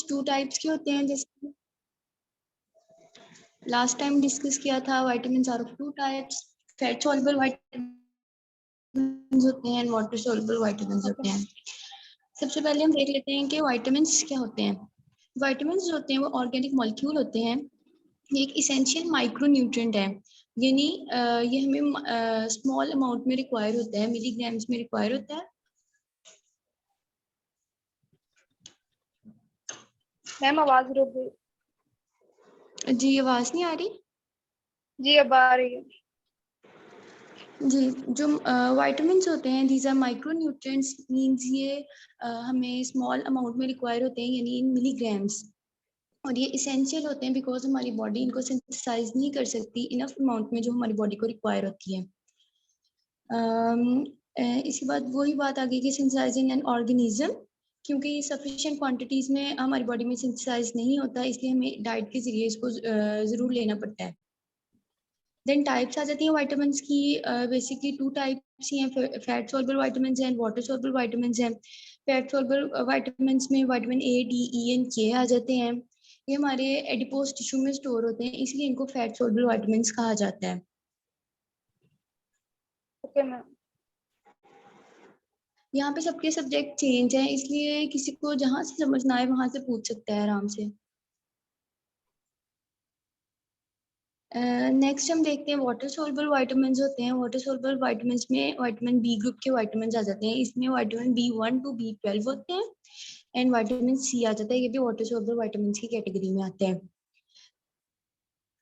Two types के होते हैं, जैसे लास्ट टाइम डिस्कस किया था। Vitamins are of two types, fat soluble vitamins होते हैं, वाटर सॉल्युबल विटामिन्स होते हैं। सबसे पहले हम देख लेते हैं कि विटामिन्स क्या होते हैं। विटामिन्स जो होते हैं वो ऑर्गेनिक मॉलिक्यूल होते हैं। ये एक इसेंशियल माइक्रो न्यूट्रिएंट है, यानी ये हमें स्मॉल अमाउंट में रिक्वायर होता है, मिलीग्राम्स में रिक्वायर होता है। मैम आवाज रुक गई। जी आवाज नहीं आ रही? जी अब आ रही है। जी, जो विटामिन्स होते हैं these are micro nutrients, means ये हमें स्मॉल अमाउंट में रिक्वायर होते हैं, यानी इन मिलीग्राम्स। और ये इसेंशियल होते हैं बिकॉज हमारी बॉडी इनको सिंथेसाइज नहीं कर सकती इनफ अमाउंट में जो हमारी बॉडी को रिक्वायर होती है। इसके बाद वही बात आ गई कि सिंथेसाइजिंग एन ऑर्गेनिज्म, क्योंकि सफिशिएंट क्वांटिटीज में हमारी बॉडी में सिंथेसाइज नहीं होता, इसलिए हमें डाइट के जरिए इसको ज़रूर लेना पड़ता है। देन टाइप्स आ जाती हैं विटामिन्स की। बेसिकली टू टाइप्स ही हैं, fat soluble vitamins and water soluble vitamins हैं। फैट सॉल्युबल विटामिन्स में vitamin A, D, E and के आ जाते हैं। ये हमारे एडिपोज टिश्यू में स्टोर होते हैं, इसलिए इनको फैट सॉल्युबल विटामिन्स कहा जाता है। Okay ma'am. यहाँ पे सबके सब्जेक्ट चेंज हैं, इसलिए किसी को जहाँ से समझना आए वहां से पूछ सकता है आराम से। नेक्स्ट हम देखते हैं वाटर सॉल्युबल विटामिन्स होते हैं। वाटर सॉल्युबल विटामिन्स में विटामिन बी ग्रुप के विटामिन्स आ जाते हैं। इसमें विटामिन B1 टू B12 होते हैं एंड विटामिन सी आ जाता है, ये भी वाटर सॉल्युबल विटामिन्स की कैटेगरी में आते हैं।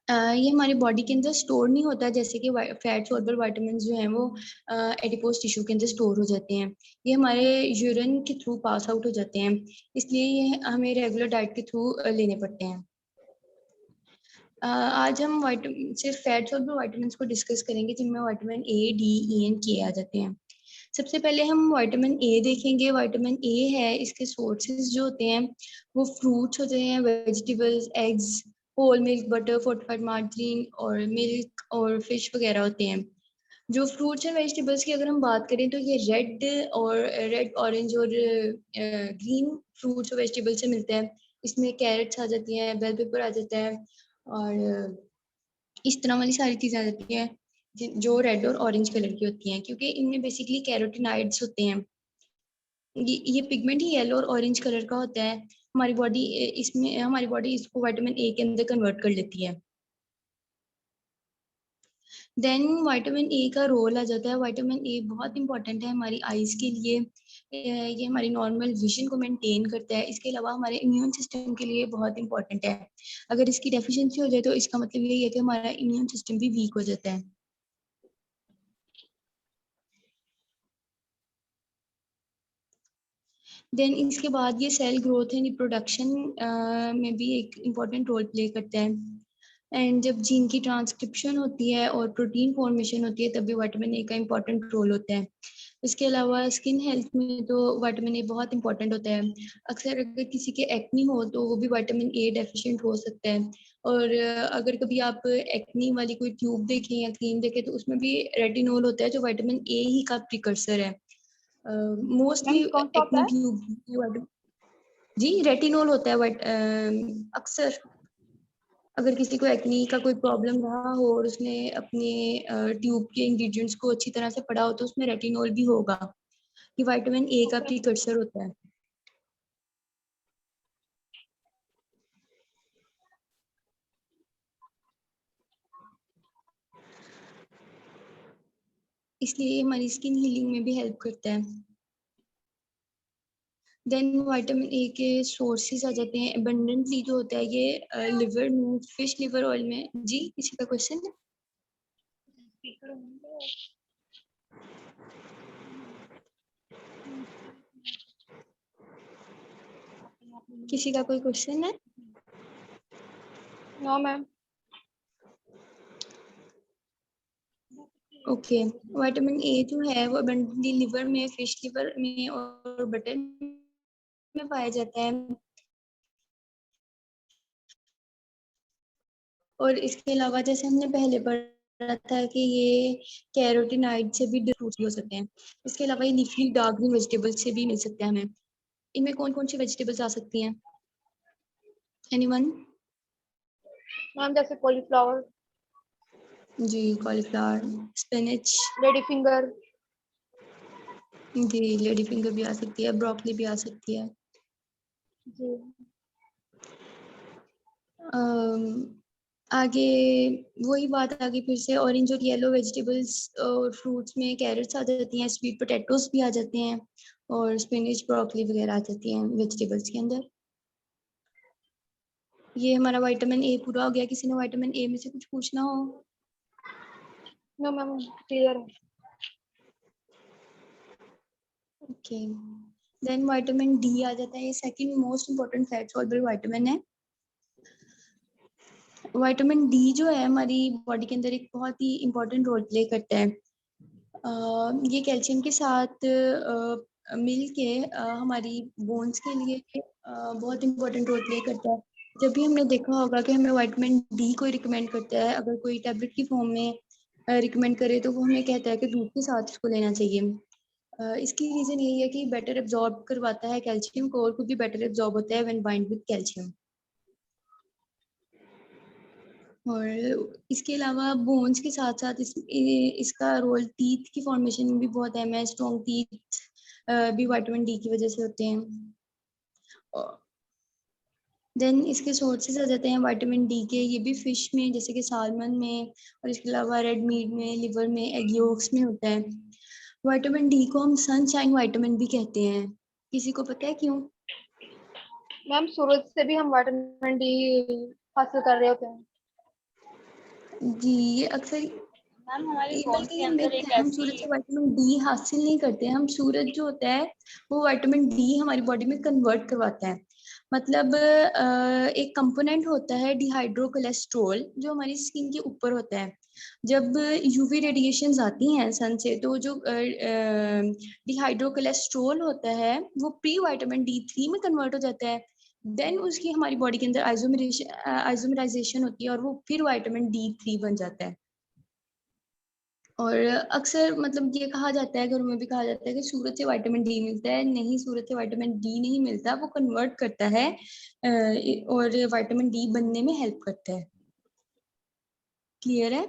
ये हमारी बॉडी के अंदर स्टोर नहीं होता, जैसे कि फैट सॉल्युबल विटामिन्स जो हैं वो एडिपोज टिश्यू के अंदर स्टोर हो जाते हैं। ये हमारे यूरिन के थ्रू पास आउट हो जाते हैं, इसलिए ये हमें रेगुलर डाइट के थ्रू लेने पड़ते हैं। आज हम सिर्फ फैट सॉल्युबल विटामिन्स को डिस्कस करेंगे, जिनमें vitamin A, D, E and के आ जाते हैं। सबसे पहले हम विटामिन ए देखेंगे। विटामिन ए है, इसके सोर्सेज जो होते हैं वो फ्रूट्स होते हैं, vegetables, eggs, whole milk, butter, fortified margarine और मिल्क और फिश वगैरह होते हैं। जो फ्रूट्स एंड वेजिटेबल्स की अगर हम बात करें तो ये रेड, ऑरेंज और ग्रीन फ्रूट्स और वेजिटेबल्स से मिलते हैं। इसमें कैरेट्स आ जाती हैं, बेल पेपर आ जाता है और इस तरह वाली सारी चीज़ें आ जाती हैं जो रेड और ऑरेंज कलर की होती हैं, क्योंकि इनमें बेसिकली कैरोटीनॉइड्स होते हैं। ये पिगमेंट ही येलो और ऑरेंज कलर का होता है। हमारी बॉडी इसको विटामिन ए के अंदर कन्वर्ट कर लेती है। देन विटामिन ए का रोल आ जाता है। विटामिन ए बहुत इंपॉर्टेंट है हमारी आईज के लिए। ये हमारी नॉर्मल विजन को मेंटेन करता है। इसके अलावा हमारे इम्यून सिस्टम के लिए बहुत इंपॉर्टेंट है। अगर इसकी डेफिशिएंसी हो जाए तो इसका मतलब यही है कि हमारा इम्यून सिस्टम भी वीक हो जाता है। देन इसके बाद ये सेल ग्रोथ एंड रिप्रोडक्शन में भी एक इम्पॉर्टेंट रोल प्ले करता है। एंड जब जीन की ट्रांसक्रिप्शन होती है और प्रोटीन फॉर्मेशन होती है तब भी विटामिन ए का इम्पॉर्टेंट रोल होता है। इसके अलावा स्किन हेल्थ में तो विटामिन ए बहुत इंपॉर्टेंट होता है। अक्सर अगर किसी के एक्नी हो तो वो भी विटामिन ए डेफिशिएंट हो सकता है। और अगर कभी आप एक्नी वाली कोई ट्यूब देखें या क्रीम देखें तो उसमें भी रेटिनोल होता है, जो विटामिन ए ही का प्रिकर्सर है। मोस्टली मैम कौन सा होता एक्नी है? ट्यूब जी रेटिनोल होता है। बट अक्सर अगर किसी को एक्नी का कोई प्रॉब्लम रहा हो और उसने अपने ट्यूब के इंग्रेडिएंट्स को अच्छी तरह से पढ़ा हो तो उसमें रेटिनोल भी होगा। ये विटामिन ए का प्रिकर्सर होता है। इसलिए हमारी स्किन हीलिंग में भी हेल्प करता है। देन विटामिन ए के सोर्सेज आ जाते हैं एबंडेंटली, जो होता है ये लिवर में, फिश लिवर ऑयल में। जी किसी का क्वेश्चन है? किसी का कोई क्वेश्चन है? No ma'am. Okay, vitamin A जो है वो अबंडेंटली लिवर में, फिश लिवर में और बटर में पाया जाता है। और इसके अलावा जैसे हमने पहले पढ़ा था कि ये कैरोटीनॉइड से भी डिफ्यूज हो सकते हैं। इसके अलावा ये लीफी डार्क ग्रीन वेजिटेबल्स से भी मिल सकते हैं हमें। इनमें कौन कौन सी वेजिटेबल्स आ सकती हैं? एनीवन? मैम जैसे कॉलीफ्लावर, जी, कॉलीफ्लावर, स्पिनच। Lady finger. जी, लेडी फिंगर भी आ सकती है, ब्रोकली भी आ सकती है। जी आगे वही बात आ गई फिर से, ऑरेंज और येलो वेजिटेबल्स और फ्रूट्स में कैरेट्स आ जाती हैं, स्वीट पोटैटोस भी आ जाते हैं, और स्पिनच, ब्रोकली वगैरह आ जाती हैं वेजिटेबल्स के अंदर। ये हमारा विटामिन ए पूरा हो गया। किसी ने विटामिन ए में से कुछ पूछना हो? नो मैम, क्लियर है। ओके, देन विटामिन डी आ जाता है। ये second most important fat soluble vitamin है। विटामिन डी जो है हमारी बॉडी के अंदर एक बहुत ही इम्पोर्टेंट रोल प्ले करता है। ये कैल्शियम के साथ मिल के हमारी बोन्स के लिए बहुत इम्पोर्टेंट रोल प्ले करता है। जब भी हमने देखा होगा कि हमें विटामिन डी कोई रिकमेंड करता है, अगर कोई टैबलेट की फॉर्म में रिकमेंड करे तो वो हमें कहता है कि दूध के साथ इसको लेना चाहिए। इसकी रीजन यही है कि बेटर एब्जॉर्ब करवाता है कैल्शियम को, और खुद भी बेटर एब्जॉर्ब होता है व्हेन बाइंड विद कैल्शियम। और इसके अलावा बोन्स के साथ साथ इसका रोल टीथ की फॉर्मेशन में भी बहुत अहम है। स्ट्रॉन्ग टीथ भी विटामिन डी की वजह से होते हैं। देन इसके सोर्सेज आ जाते हैं विटामिन डी के, ये भी फिश में जैसे कि सालमन में, और इसके अलावा रेड मीट में, लिवर में, एग योक्स में होता है। विटामिन डी को हम सनशाइन विटामिन भी कहते हैं। किसी को पता है क्यों? मैम सूरज से भी हम विटामिन डी हासिल कर रहे होते हैं। जी, ये अक्सर मैम हमारे बोन्स बल्कि के ये अंदर मिथ एक है, हम ऐसी सूरज से विटामिन डी हासिल नहीं करते। हम सूरज जो होता है वो विटामिन डी हमारी बॉडी में कन्वर्ट करवाता है। मतलब एक कंपोनेंट होता है डिहाइड्रो कोलेस्ट्रॉल, जो हमारी स्किन के ऊपर होता है। जब यूवी रेडिएशंस आती हैं सन से, तो जो डिहाइड्रो कोलेस्ट्रॉल होता है वो प्री विटामिन डी थ्री में कन्वर्ट हो जाता है। देन उसकी हमारी बॉडी के अंदर आइसोमराइजेशन होती है, और वो फिर विटामिन डी थ्री बन जाता है। और अक्सर मतलब ये कहा जाता है, घरों में भी कहा जाता है कि सूरज से विटामिन डी मिलता है। नहीं, सूरज से विटामिन डी नहीं मिलता, वो कन्वर्ट करता है और विटामिन डी बनने में हेल्प करता है। क्लियर है?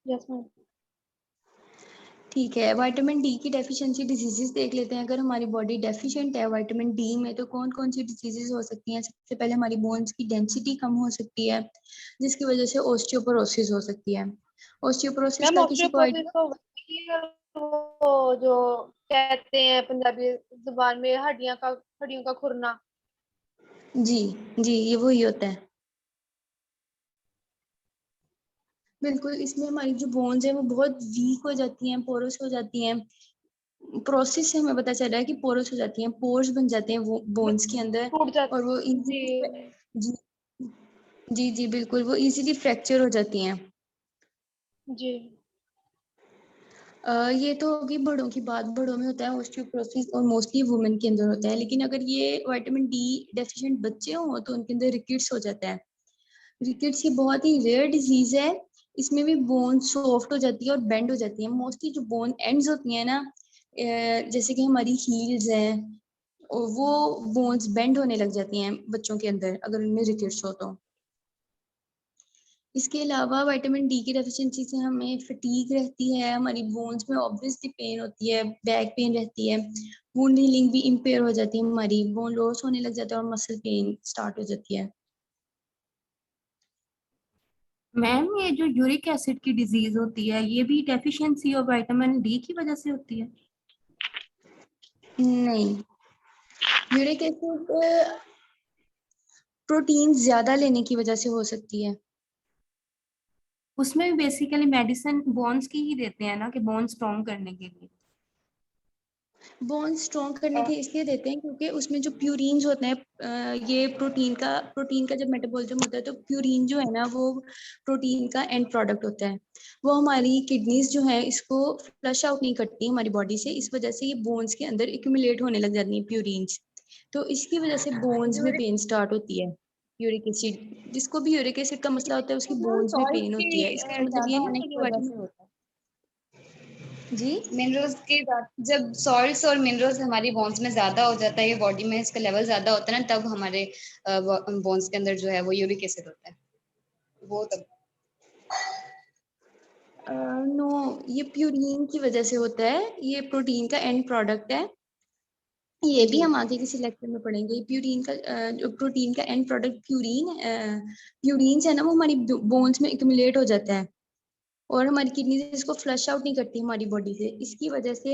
Yes ma'am. ठीक है, विटामिन डी की डेफिशिएंसी डिजीजेस देख लेते हैं। अगर हमारी बॉडी डेफिशिएंट है विटामिन डी में तो कौन कौन सी डिजीजेस हो सकती हैं? सबसे पहले हमारी बोन्स की डेंसिटी कम हो सकती है, जिसकी वजह से ऑस्टियोपोरोसिस हो सकती है। ऑस्टियोपोरोसिस मैम का किसी को ऑस्टियोपोरोसिस आइडिया? तो वही है, वो जो कहते हैं पंजाबी जुबान में हड्डियों का खुरना। जी जी, ये वही होता है। बिल्कुल, इसमें हमारी जो बोन्स है वो बहुत वीक हो जाती हैं, पोरस हो जाती हैं। प्रोसेस से हमें पता चल रहा है कि पोरस हो जाती हैं, पोर्स बन जाते हैं वो बोन्स के अंदर, टूट और वो जाती जी। इजीली जी जी जी बिल्कुल, वो इजीली फ्रैक्चर हो जाती हैं। जी ये तो होगी बड़ों की बात। बड़ों में होता है ऑस्टियोपोरोसिस, और मोस्टली वुमेन के अंदर होता है। लेकिन अगर ये विटामिन डी डेफिशिएंट बच्चे हों तो उनके अंदर रिकेट्स हो जाता है। रिकेट्स ये बहुत ही रेयर डिजीज है। इसमें भी बोन सॉफ्ट हो जाती है और बेंड हो जाती है। मोस्टली जो बोन एंड्स होती हैं ना, जैसे कि हमारी हील्स हैं, और वो बोन्स बेंड होने लग जाती हैं बच्चों के अंदर अगर उनमें रिकेट्स हो तो। इसके अलावा विटामिन डी की डेफिशिएंसी से हमें फटीग रहती है, हमारी बोन्स में ऑब्वियसली पेन होती है, बैक पेन रहती है, वुंड हीलिंग भी इम्पेयर हो जाती है, हमारी बोन लॉस होने लग जाता है, और मसल पेन स्टार्ट हो जाती है। मैम ये जो यूरिक एसिड की डिजीज होती है ये भी डेफिशिएंसी ऑफ विटामिन डी की वजह से होती है? नहीं, यूरिक एसिड प्रोटीन ज्यादा लेने की वजह से हो सकती है। उसमें भी बेसिकली मेडिसिन बोन्स की ही देते हैं ना, कि बोन स्ट्रॉन्ग करने के लिए। बोन स्ट्रॉन्ग करने के इसलिए देते हैं क्योंकि उसमें जो प्यूरिन्स होते हैं, ये प्रोटीन का जब मेटाबॉलिज्म होता है तो प्यूरिन जो है ना, वो प्रोटीन का एंड प्रोडक्ट होता है। वो हमारी किडनीज जो है इसको फ्लश आउट नहीं करती हमारी बॉडी से, इस वजह से ये बोन्स के अंदर एक्यूमुलेट होने लग जाती है प्यूरिन्स। तो इसकी वजह से बोन्स में पेन स्टार्ट होती है। यूरिक एसिड, जिसको भी यूरिक एसिड का मसला होता है उसकी बोन्स में सॉल्ट पेन होती की है। इसका मतलब ये ज्यादा नहीं होने है की कि वजह विटामिन से होता है। जी मिनरल्स के जब सॉल्ट्स और मिनरल्स हमारी बोन्स में ज्यादा हो जाता है, ये बॉडी में इसका लेवल ज्यादा होता है ना, तब हमारे बोन्स के अंदर जो है वो यूरिक एसिड होता है, वो तब। नो, ये प्यूरिन की वजह से होता है, ये प्रोटीन का एंड प्रोडक्ट है। ये भी हम आगे किसी लेक्चर में पढ़ेंगे। प्यूरिन का जो प्रोटीन का एंड प्रोडक्ट प्यूरिन है ना, वो हमारी बोन्स में एक्यूमुलेट हो जाता है और हमारी किडनी से इसको फ्लश आउट नहीं करती हमारी बॉडी से, इसकी वजह से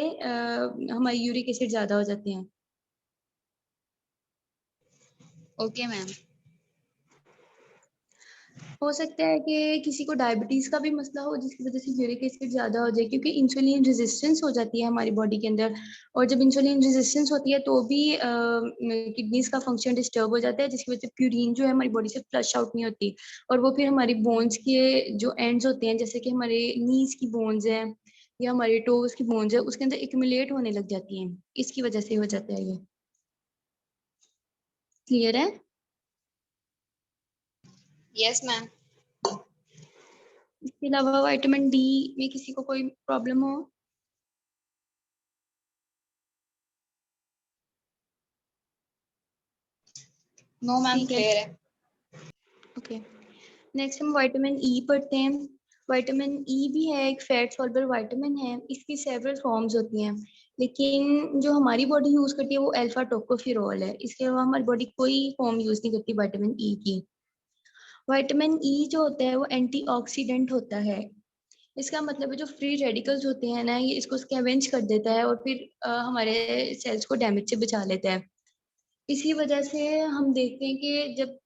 हमारी यूरिक एसिड ज्यादा हो जाते हैं। Okay ma'am. हो सकता है कि किसी को डायबिटीज का भी मसला हो जिसकी वजह से यूरिक एसिड ज्यादा हो जाए, क्योंकि इंसुलिन रेजिस्टेंस हो जाती है हमारी बॉडी के अंदर, और जब इंसुलिन रेजिस्टेंस होती है तो भी किडनीज का फंक्शन डिस्टर्ब हो जाता है, जिसकी वजह से प्यूरिन जो है हमारी बॉडी से फ्लश आउट नहीं होती, और वो फिर हमारी बोन्स के जो एंड्स होते हैं, जैसे कि हमारे नीज की बोन्स है या हमारे टोज की बोन्स है, उसके अंदर एक्यूमुलेट होने लग जाती हैं, इसकी वजह से हो जाता है। ये क्लियर है? Yes ma'am. इसके अलावा विटामिन डी में किसी को कोई प्रॉब्लम हो? नो मैम, ठीक है, क्लियर है। ओके। नेक्स्ट हम विटामिन ई पढ़ते हैं। विटामिन ई भी है, एक फैट सॉल्युबल विटामिन है, इसकी सेवरल फॉर्म्स होती हैं, लेकिन जो हमारी बॉडी यूज करती है वो अल्फा टोकोफेरोल है, इसके अलावा हमारी बॉडी कोई फॉर्म यूज नहीं करती विटामिन ई की। विटामिन ई जो होता है वो एंटीऑक्सीडेंट होता है, इसका मतलब है जो फ्री रेडिकल्स होते हैं ना, ये इसको स्कैवेंज कर देता है और फिर हमारे सेल्स को डैमेज से बचा लेता है। इसी वजह से हम देखते हैं कि जब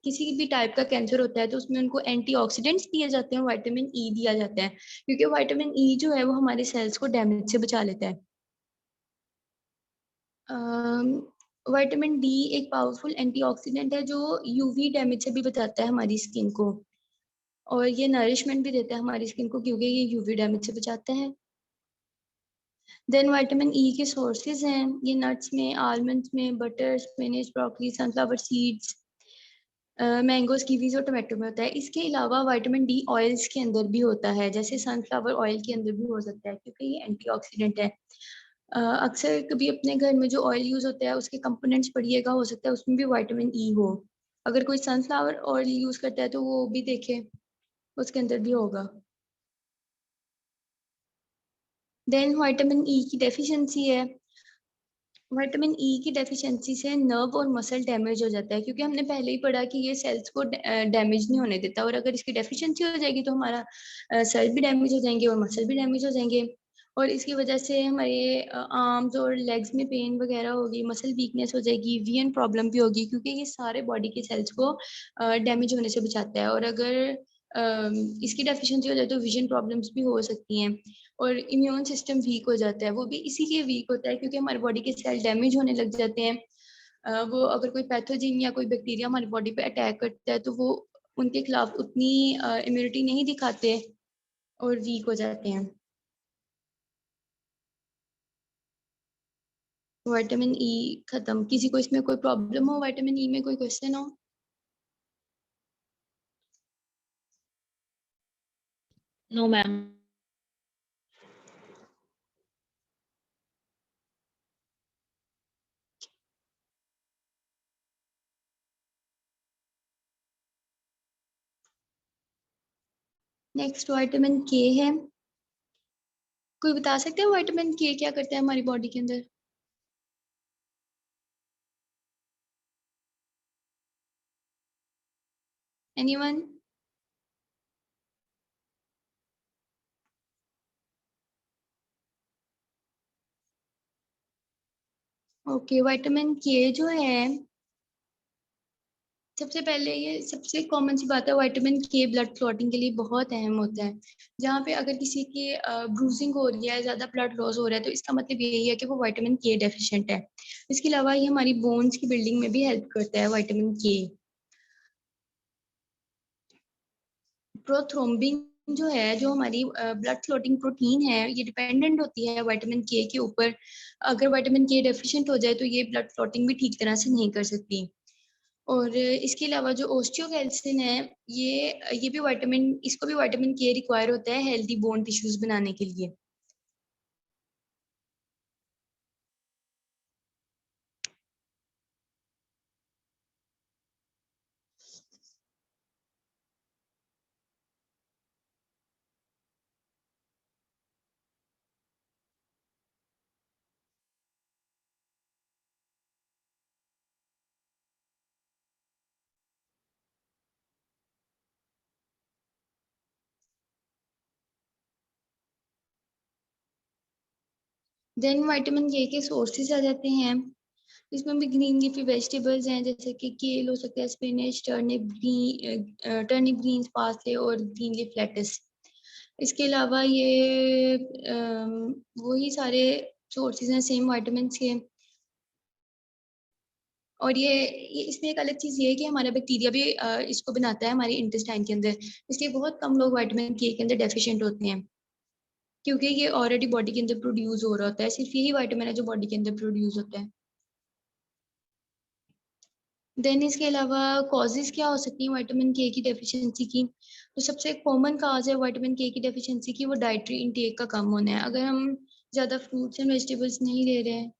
किसी भी टाइप का कैंसर होता है तो उसमें उनको एंटीऑक्सीडेंट्स दिए जाते हैं, विटामिन ई दिया जाता है, क्योंकि विटामिन ई जो है वो हमारे सेल्स को डैमेज से बचा लेता है। विटामिन डी एक पावरफुल एंटीऑक्सीडेंट है जो यूवी डैमेज से भी बचाता है हमारी स्किन को, और ये नरिशमेंट भी देता है हमारी स्किन को, क्योंकि ये यूवी डैमेज से बचाता है। देन विटामिन ई के सोर्सेज हैं, ये नट्स में, आलमंड्स में, butter, spinach, broccoli, sunflower seeds, mangoes, Kiwis और टोमेटो में होता है। इसके अलावा विटामिन डी ऑयल्स के अंदर भी होता है, जैसे सनफ्लावर ऑयल के अंदर भी हो सकता है, क्योंकि ये एंटीऑक्सीडेंट है। अक्सर कभी अपने घर में जो ऑयल यूज होता है उसके कंपोनेंट्स पढ़िएगा, हो सकता है उसमें भी विटामिन ई हो। अगर कोई सनफ्लावर ऑयल यूज करता है तो वो भी देखे, उसके अंदर भी होगा। देन विटामिन ई की डेफिशिएंसी है। विटामिन ई की डेफिशिएंसी से नर्व और मसल डैमेज हो जाता है, क्योंकि हमने पहले ही पढ़ा कि ये सेल्स को डैमेज नहीं होने देता, और अगर इसकी डेफिशिएंसी हो जाएगी तो हमारा सेल भी डैमेज हो जाएंगे और मसल भी डैमेज हो जाएंगे, और इसकी वजह से हमारे आर्म्स और लेग्स में पेन वगैरह होगी, मसल वीकनेस हो जाएगी, वीएन प्रॉब्लम भी होगी, क्योंकि ये सारे बॉडी के सेल्स को डैमेज होने से बचाता है, और अगर इसकी डेफिशिएंसी हो जाए तो विजन प्रॉब्लम्स भी हो सकती हैं, और इम्यून सिस्टम वीक हो जाता है, वो भी इसीलिए वीक होता है क्योंकि हमारी बॉडी के सेल डैमेज होने लग जाते हैं। वो अगर कोई पैथोजन या कोई बैक्टीरिया हमारी बॉडी पे अटैक करता है तो वो उनके खिलाफ उतनी इम्यूनिटी नहीं दिखाते और वीक हो जाते हैं। विटामिन ई खत्म। किसी को इसमें कोई प्रॉब्लम हो, विटामिन ई में कोई क्वेश्चन हो? No ma'am. नेक्स्ट विटामिन के है। कोई बता सकते हैं विटामिन के क्या करता है हमारी बॉडी के अंदर? एनीवन? ओके, विटामिन के जो है, सबसे पहले ये सबसे कॉमन सी बात है, विटामिन के ब्लड क्लॉटिंग के लिए बहुत अहम होता है। जहाँ पे अगर किसी की ब्रूजिंग हो रही है, ज्यादा ब्लड लॉस हो रहा है, तो इसका मतलब यही है कि वो विटामिन के डेफिशिएंट है। इसके अलावा ये हमारी बोन्स की बिल्डिंग में भी हेल्प करता है विटामिन के। प्रोथ्रोम्बिन जो है, जो हमारी ब्लड क्लॉटिंग प्रोटीन है, ये डिपेंडेंट होती है विटामिन के ऊपर। अगर विटामिन के डेफिशिएंट हो जाए तो ये ब्लड क्लॉटिंग भी ठीक तरह से नहीं कर सकती। और इसके अलावा जो ओस्टियोकैल्सिन है, ये भी विटामिन, इसको भी विटामिन के रिक्वायर होता है हेल्दी बोन टिश्यूज बनाने के लिए। देन विटामिन के सोर्सेज आ जाते हैं। इसमें भी ग्रीन लीफी वेजिटेबल्स हैं, जैसे कि केल हो सकता है, स्पिनच, टर्निप ग्रीन्स, पार्सले और ग्रीन लीफ लेटस। इसके अलावा ये वही सारे सोर्सेज हैं सेम विटामिन के। और ये इसमें एक अलग चीज़ ये है कि हमारा बैक्टीरिया भी इसको बनाता है हमारे इंटेस्टाइन के अंदर, इसलिए बहुत कम लोग विटामिन के अंदर डेफिशिएंट होते हैं, क्योंकि ये ऑलरेडी बॉडी के अंदर प्रोड्यूस हो रहा होता है। सिर्फ यही विटामिन है जो बॉडी के अंदर प्रोड्यूस होता है। देन इसके अलावा कॉजेज क्या हो सकती हैं विटामिन के की डेफिशिएंसी की? तो सबसे कॉमन काज है विटामिन के की डेफिशिएंसी की, वो डाइटरी इंटेक का कम होना है। अगर हम ज़्यादा फ्रूट्स एंड वेजिटेबल्स नहीं ले रहे हैं,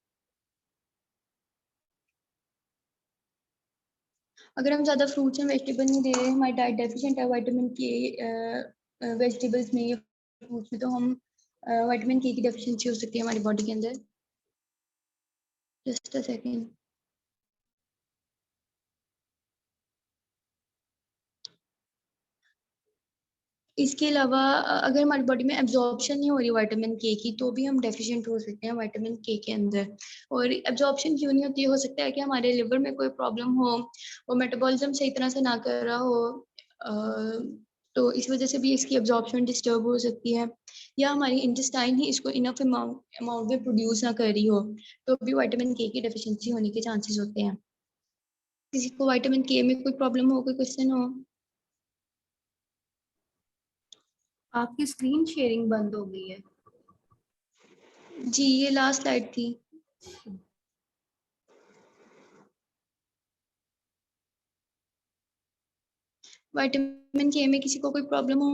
अगर हम ज़्यादा फ्रूट्स एंड वेजिटेबल नहीं दे रहे हैं, हमारी डाइट डेफिशिएंट है विटामिन के वेजिटेबल्स में या फ्रूट्स में, तो हम विटामिन के की डेफिशिएंसी हो सकती है हमारी बॉडी के अंदर। Just a second. इसके अलावा अगर हमारी बॉडी में एब्जॉर्प्शन नहीं हो रही विटामिन के की, तो भी हम डेफिशिएंट हो सकते हैं विटामिन के अंदर। और एब्जॉर्प्शन क्यों नहीं होती, हो सकता है कि हमारे लिवर में कोई प्रॉब्लम हो, वो मेटाबॉलिज्म सही तरह से ना कर रहा हो, तो इस वजह से भी इसकी एब्जॉर्प्शन डिस्टर्ब हो सकती है, या हमारी इंटेस्टाइन ही इसको इनफ अमाउंट में प्रोड्यूस ना कर रही हो, तो भी विटामिन के की डेफिशिएंसी होने के चांसेस होते हैं। किसी को विटामिन के में कोई प्रॉब्लम हो, कोई क्वेश्चन हो? आपकी स्क्रीन शेयरिंग बंद हो गई है। जी, ये लास्ट स्लाइड थी। विटामिन के में किसी को कोई प्रॉब्लम हो?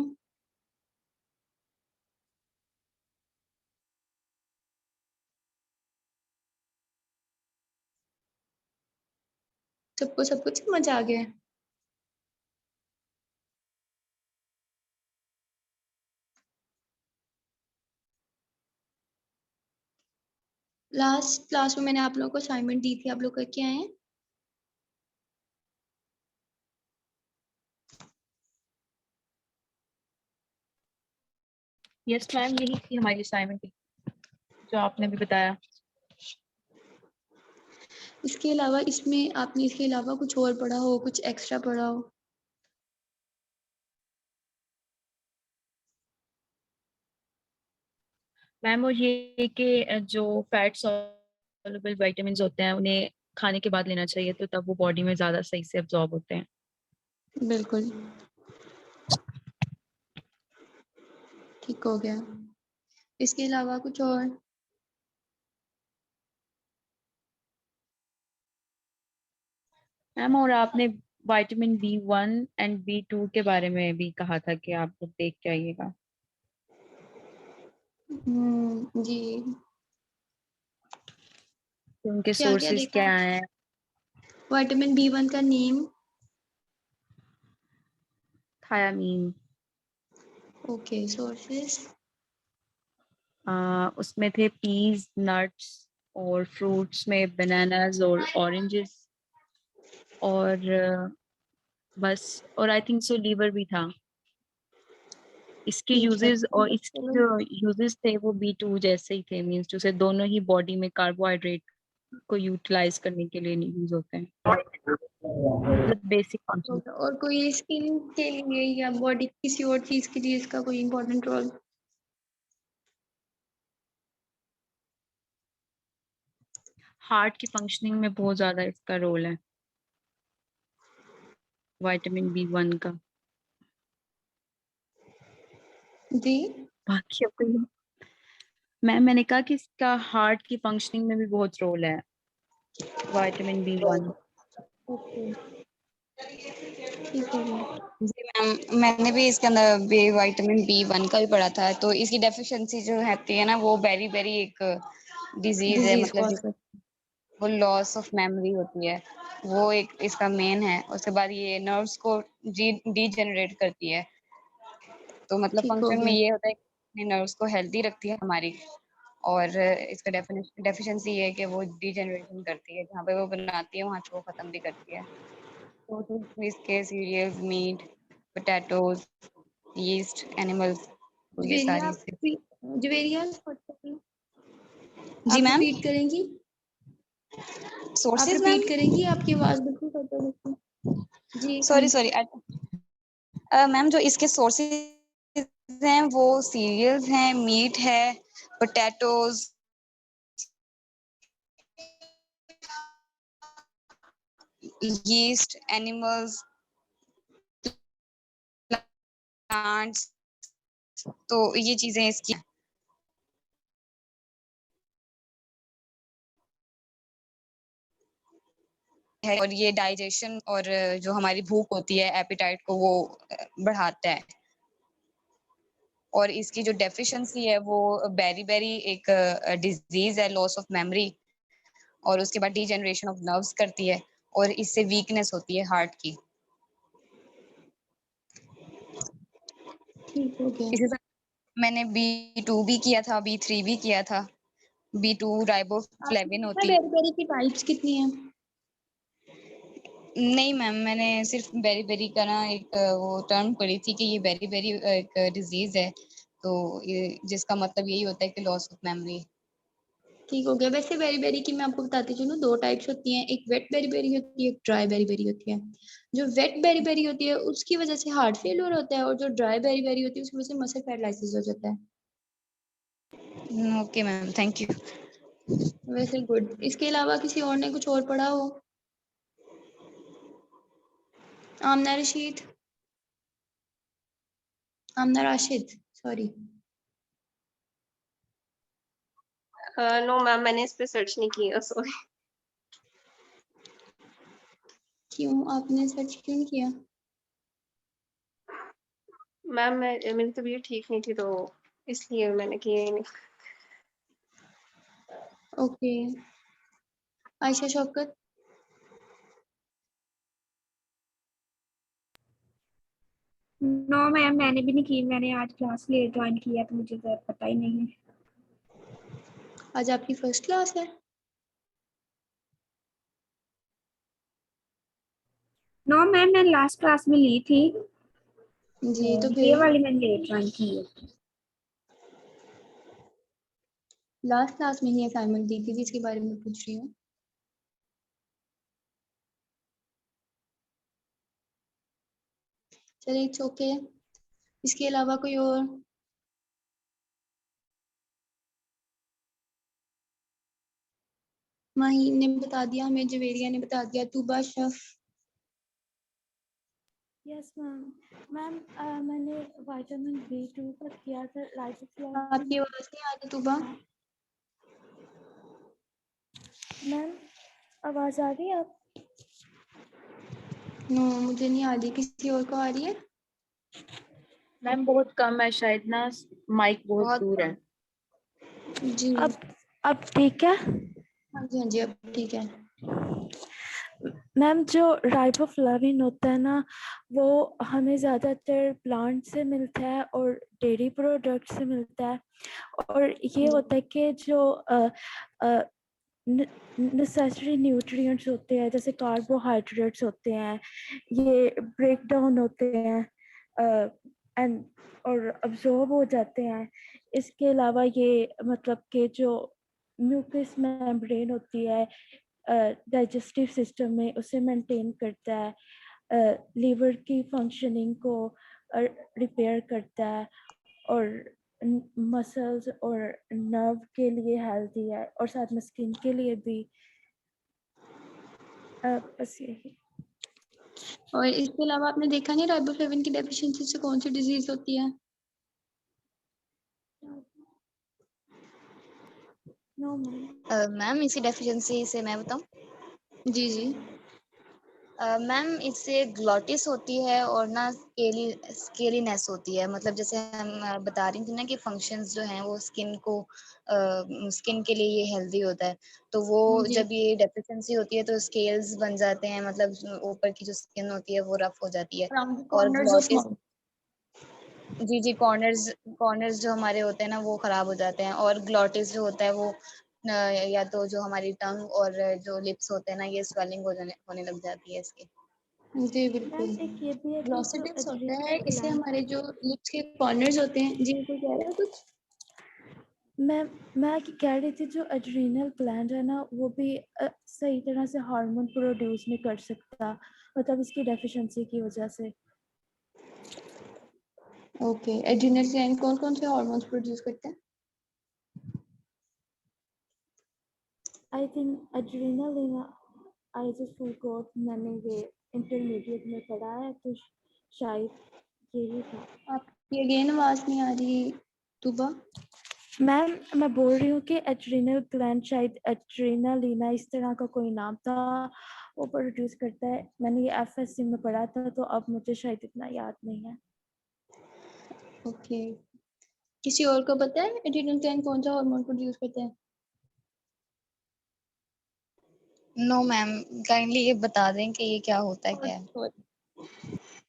सबको सब कुछ समझ आ गया है? लास्ट क्लास में मैंने आप लोगों को असाइनमेंट दी थी, आप लोग करके आए हैं? यस मैम, यही थी हमारी असाइनमेंट जो आपने भी बताया। इसके अलावा इसमें आपने इसके अलावा कुछ और पढ़ा हो, कुछ एक्स्ट्रा पढ़ा हो? मैम वो ये कि जो फैट सॉल्युबल विटामिन होते हैं उन्हें खाने के बाद लेना चाहिए, तो तब वो बॉडी में ज्यादा सही से अब्जॉर्ब होते हैं। बिल्कुल ठीक हो गया। इसके अलावा कुछ और? मैम और आपने विटामिन B1 एंड B2 के बारे में भी कहा था कि आप लोग देख के आइएगा। जी, तो उनके क्या क्या सोर्सेज देखा? क्या हैं? विटामिन B1 का नेम? थायामीन। Okay, sources? उसमें थे पीज, नट्स और फ्रूट्स में बनानास और ऑरेंजेस और बस, और आई थिंक सो लीवर भी था। इसके ठीक है, यूजेस और इसके चलो। जो यूजेस थे वो B2 जैसे ही थे, मींस टू से दोनों ही बॉडी में कार्बोहाइड्रेट को यूटिलाइज करने के लिए यूज होते हैं, मतलब बेसिक फंक्शन। और कोई स्किन के लिए या बॉडी किसी और चीज के लिए इसका कोई इम्पोर्टेंट रोल? हार्ट की फंक्शनिंग में बहुत ज्यादा इसका रोल है विटामिन B1 का। जी, बाकी अब कोई, मैंने कहा कि इसका हार्ट की फंक्शनिंग में भी बहुत रोल है विटामिन B1। ओके, ठीक हो गया। जी मैम, मैंने भी इसके अंदर बी विटामिन B1 का भी पढ़ा था। तो इसकी डेफिशिएंसी जो रहती है ना, वो वेरी वेरी एक डिजीज है, डिजीज मतलब कॉज कर। वो लॉस ऑफ मेमोरी होती है, वो एक इसका मेन है। उसके बाद ये नर्व्स को डीजेनरेट करती है। तो मतलब ठीक हो फंक्शन में गया। ये होता है कि नर्व्स को हेल्दी रखती है हमारी। और इसका डेफिशिएंसी ये है कि वो डीजेनरेशन करती है, जहाँ पे वो बनाती है वहाँ से वो खत्म भी करती है। तो इसके cereals, meat, potatoes, yeast, animals, तो ये जवेरिया सारी आप से। जवेरिया जी आप मैम। रिपीट करेंगी? आप सोर्सेज मैम, रिपीट करेंगी? आपकी आवाज बिल्कुल कट हो गई थी। जी सॉरी सॉरी मैम, जो इसके सोर्सेज हैं वो सीरियल्स हैं, मीट है, पोटैटोज, yeast, एनिमल्स, प्लांट्स, तो ये चीजें इसकी है। और ये डाइजेशन और जो हमारी भूख होती है, एपिटाइट को वो बढ़ाता है। और इसकी जो डेफिशिएंसी है वो बेरी बेरी एक डिजीज है, लॉस ऑफ मेमोरी, और उसके बाद डीजनरेशन ऑफ नर्व्स करती है, और इससे वीकनेस होती है हार्ट की। ठीक हो गया। इसी तरह मैंने B2 भी किया था, B3 भी किया था। B2 राइबोफ्लेविन आपने होती है। बेरी बेरी की टाइप्स कितनी हैं? नहीं मैम, मैंने सिर्फ बेरी बेरी का ना एक वो टर्म पढ़ी थी कि ये बेरी बेरी एक डिजीज है, तो ये जिसका मतलब यही होता है कि लॉस ऑफ मेमोरी। ठीक हो गया। वैसे बेरी बेरी की मैं आपको बताती चलूँ, दो टाइप्स होती हैं, एक वेट बेरी बेरी होती है, एक ड्राई बेरी बेरी होती है। जो वेट बेरी बेरी होती है उसकी वजह से हार्ट फेलियर होता है, और जो ड्राई बेरी बेरी होती है उसकी वजह से मसल पैरालिसिस हो जाता है। Okay ma'am, thank you. वैसे गुड। इसके अलावा किसी और ने कुछ और पढ़ा हो? आमना रशीद, आमना राशिद, सॉरी। नो मैम, मैंने इस पे सर्च नहीं किया, सॉरी। क्यों आपने सर्च क्यों नहीं किया? मैम मेरी तबीयत ठीक नहीं थी, तो इसलिए मैंने किया ही नहीं। Okay. Ayesha Shaukat? No ma'am, मैंने भी नहीं की। मैंने आज क्लास लेट ज्वाइन किया तो मुझे तो पता ही नहीं है। आज आपकी फर्स्ट क्लास है? नो मैम, मैंने लास्ट क्लास में ली थी। जी, तो ये फिर वाली मैंने लेट ज्वाइन की है। लास्ट क्लास में ही असाइनमेंट दी थी जिसके बारे में पूछ रही हूँ। चलिए, इट्स ओके। इसके अलावा कोई और? माहीन ने बता दिया हमें, जवेरिया ने बता दिया, Tuba, Ashraf? Yes ma'am. Ma'am मैंने विटामिन B2 का किया था, आपकी राइबोफ्लाविन। आवाज नहीं आ रही तूबा। मैम आवाज़ आ रही है आप? नो, मुझे नहीं आ रही। किसी और को आ रही है? मैम बहुत कम है शायद ना, माइक बहुत दूर है। जी। अब ठीक है? हाँ जी, हाँ जी, अब ठीक है। मैम जो राइबोफ्लाविन होता है ना, वो हमें ज़्यादातर प्लांट से मिलता है और डेयरी प्रोडक्ट से मिलता है। और ये होता है कि जो नेसेसरी न्यूट्रिएंट्स होते हैं, जैसे कार्बोहाइड्रेट्स होते हैं, ये ब्रेक डाउन होते हैं एंड और अब्जॉर्ब हो जाते हैं। इसके अलावा ये मतलब कि जो म्यूकस मेम्ब्रेन होती है डाइजेस्टिव सिस्टम में, उसे मेंटेन करता है, लीवर की फंक्शनिंग को रिपेयर करता है, और मसल्स और नर्व के लिए हेल्दी है, और साथ में स्किन के लिए भी। बस यही। और इसके अलावा आपने देखा नहीं राइबोफ्लेविन की डेफिशिएंसी से कौन सी डिजीज होती है? No ma'am. मैम, इसी डेफिशिएंसी से मैं बताऊं? जी जी। मैम, इससे ग्लॉटिस होती है और ना स्केलीनेस होती है। मतलब जैसे हम बता रही थी ना कि फंक्शंस जो हैं वो स्किन के लिए ये हेल्दी होता है, तो वो जी। जब ये डेफिशिएंसी होती है तो स्केल्स बन जाते हैं, मतलब ऊपर की जो स्किन होती है वो रफ हो जाती है। अराउंड द और कॉर्नर्स ऑफ ग्लॉटिस, माउथ। जी जी, कॉर्नर्स जो हमारे होते हैं ना वो खराब हो जाते हैं। और ग्लॉटिस जो होता है वो या तो जो हमारी टंग और जो लिप्स होते हैं ना, ये स्वेलिंग होने लग जाती है इसकी। जी मैम बिल्कुल। एक ये भी है कि जो ग्लॉसिटिस होता है, एड्रिनल इससे ग्लैंड। हमारे जो लिप्स के कॉर्नर्स होते हैं। जी, कोई कह रहा है कुछ? मैं कह रही थी जो एड्रीनल ग्लैंड है ना वो भी सही तरह से हार्मोन प्रोड्यूस नहीं कर सकता, मतलब इसकी डेफिशिएंसी की वजह से। ओके, एड्रिनल ग्लैंड कौन कौन से हार्मोन्स प्रोड्यूस करते हैं? I think adrenal I just forgot, मैंने ये इंटरमीडिएट में पढ़ा है तो शायद यही था। आपकी अगेन आवाज नहीं आ रही तुबा। मैम मैं बोल रही हूँ कि एड्रीनल ग्लैंड शायद एड्रीनालिना इस तरह का कोई नाम था, वो प्रोड्यूस करता है। मैंने ये एफएससी में पढ़ा था तो अब मुझे शायद इतना याद नहीं है। ओके, किसी और को पता है एड्रिनल ग्लैंड कौन सा हार्मोन प्रोड्यूस करता है? नो मैम, काइंडली ये बता दें कि ये क्या होता है, क्या है?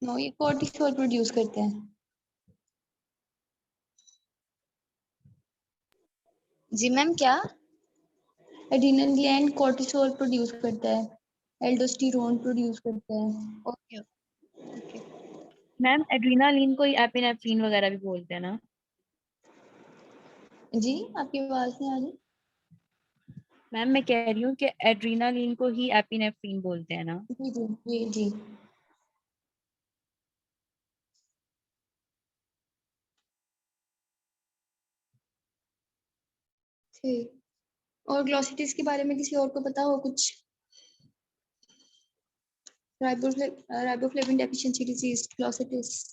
नो, ये कोर्टिसोल प्रोड्यूस करते हैं। जी मैम, क्या? एड्रिनल ग्लैंड कोर्टिसोल प्रोड्यूस करता है, एल्डोस्टेरोन प्रोड्यूस करता है। Okay okay. मैम एड्रीनालिन को ही एपिनेफ्रीन वगैरह भी बोलते हैं ना? जी, आपकी आवाज नहीं आ रही। मैम मैं कह रही हूँ कि एड्रीनालिन को ही एपिनेफ्रीन बोलते हैं ना? जी जी जी जी। ठीक, और ग्लोसिटिस के बारे में किसी और को पता हो कुछ? Riboflavin deficiency disease, glossitis.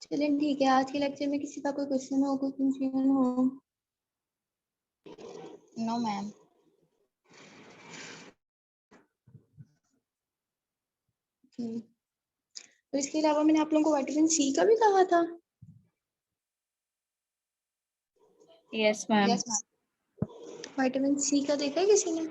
चलिए ठीक है, आज के लेक्चर में किसी का कोई क्वेश्चन हो, कोई कंफ्यूजन हो? No ma'am. तो इसके अलावा मैंने आप लोगों को विटामिन सी का भी कहा था। Yes ma'am. Yes ma'am. Vitamin C का देखा है किसी ने?